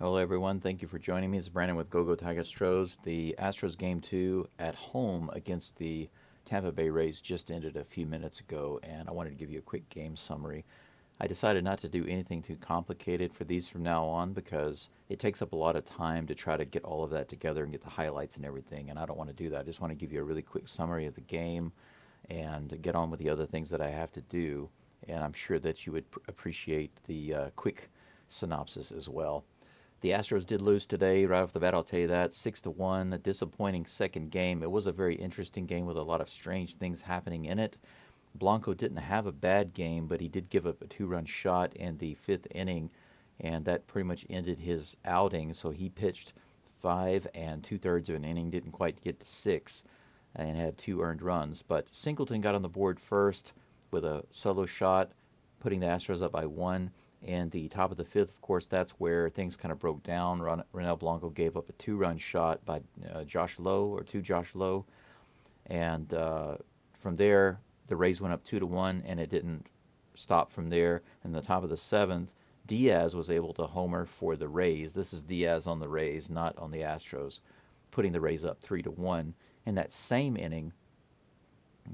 Hello, everyone. Thank you for joining me. It's Brandon with Go Tigers Astros. The Astros game 2 at home against the Tampa Bay Rays just ended a few minutes ago, and I wanted to give you a quick game summary. I decided not to do anything too complicated for these from now on because it takes up a lot of time to try to get all of that together and get the highlights and everything, and I don't want to do that. I just want to give you a really quick summary of the game and get on with the other things that I have to do, and I'm sure that you would appreciate the quick synopsis as well. The Astros did lose today, right off the bat. I'll tell you that 6-1. A disappointing second game. It was a very interesting game with a lot of strange things happening in it. Blanco didn't have a bad game, but he did give up a two-run shot in the fifth inning, and that pretty much ended his outing. So he pitched 5 2/3 of an inning, didn't quite get to 6, and had 2 earned runs. But Singleton got on the board first with a solo shot, putting the Astros up by 1. And the top of the fifth, of course, that's where things kind of broke down. Ronel Blanco gave up a two-run shot by Josh Lowe, or to Josh Lowe, and from there the Rays went up 2-1, and it didn't stop from there. In the top of the seventh, Diaz was able to homer for the Rays. This is Diaz on the Rays, not on the Astros, putting the Rays up 3-1. In that same inning,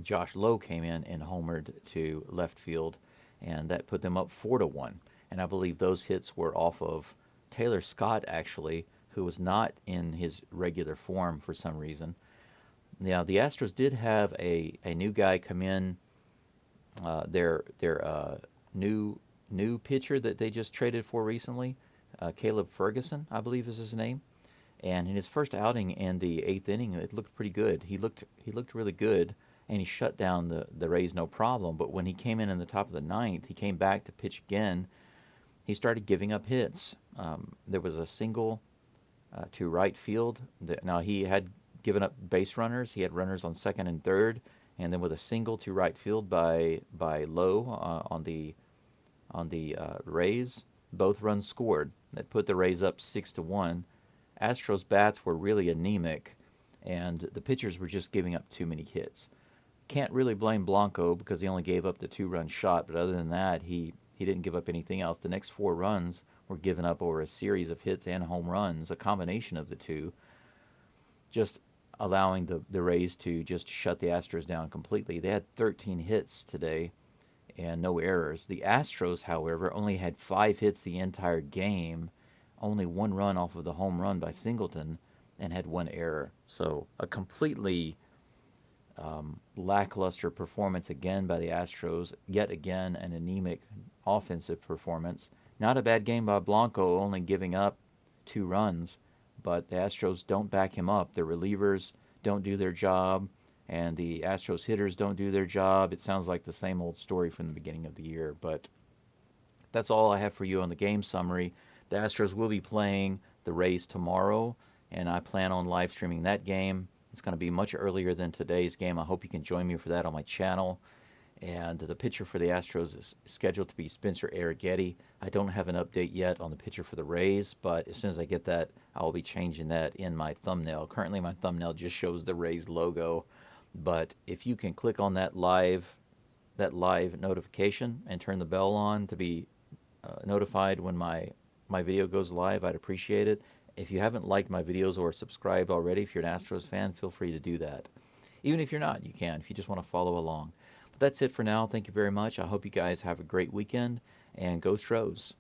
Josh Lowe came in and homered to left field, and that put them up 4-1. And I believe those hits were off of Taylor Scott, actually, who was not in his regular form for some reason. Now, the Astros did have a new guy come in, their new pitcher that they just traded for recently, Caleb Ferguson, I believe is his name. And in his first outing in the eighth inning, it looked pretty good. He looked really good, and he shut down the Rays no problem. But when he came in the top of the ninth, he came back to pitch again. He started giving up hits. There was a single to right field. Now, he had given up base runners. He had runners on second and third, and then with a single to right field by Lowe on the Rays, both runs scored. That put the Rays up 6-1. Astros bats were really anemic, and the pitchers were just giving up too many hits. Can't really blame Blanco because he only gave up the two-run shot, but other than that, he didn't give up anything else. The next 4 runs were given up over a series of hits and home runs, a combination of the two, just allowing the Rays to just shut the Astros down completely. They had 13 hits today and no errors. The Astros, however, only had 5 hits the entire game, only 1 run off of the home run by Singleton, and had 1 error. So a completely lackluster performance again by the Astros. Yet again, an anemic offensive performance. Not a bad game by Blanco, only giving up 2 runs, but the Astros don't back him up. The relievers don't do their job, and the Astros hitters don't do their job. It sounds like the same old story from the beginning of the year, but that's all I have for you on the game summary. The Astros will be playing the Rays tomorrow, and I plan on live streaming that game. It's going to be much earlier than today's game. I hope you can join me for that on my channel. And the pitcher for the Astros is scheduled to be Spencer Arrighetti. I don't have an update yet on the pitcher for the Rays, but as soon as I get that, I will be changing that in my thumbnail. Currently, my thumbnail just shows the Rays logo, but if you can click on that live notification and turn the bell on to be notified when my video goes live, I'd appreciate it. If you haven't liked my videos or subscribed already, if you're an Astros fan, feel free to do that. Even if you're not, you can, if you just want to follow along. But that's it for now. Thank you very much. I hope you guys have a great weekend, and go Stros.